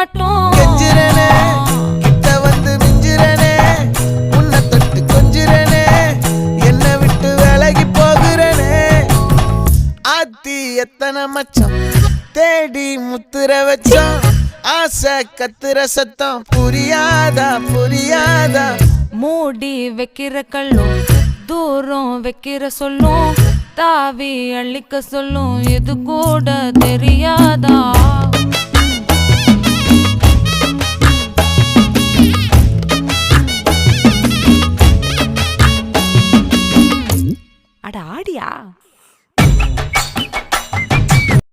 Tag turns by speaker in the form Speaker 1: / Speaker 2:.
Speaker 1: மாட்டோம்.
Speaker 2: கெஞ்சிரனே கிட்ட வந்து மிஞ்சிரனே உன்னை தொட்டு கொஞ்சிரனே என்ன விட்டு விலகி போகிறனே. ஆத்தி எத்தனை மச்சம் தேடி முத்துற வச்சோம் ஆசை கத்துற சத்தம் புரியாதா புரியாதா.
Speaker 1: மூடி வைக்கிற கல்லும் தூரம் வைக்கிற சொல்லும் தாவி அள்ளிக்க சொல்லும் இது கூட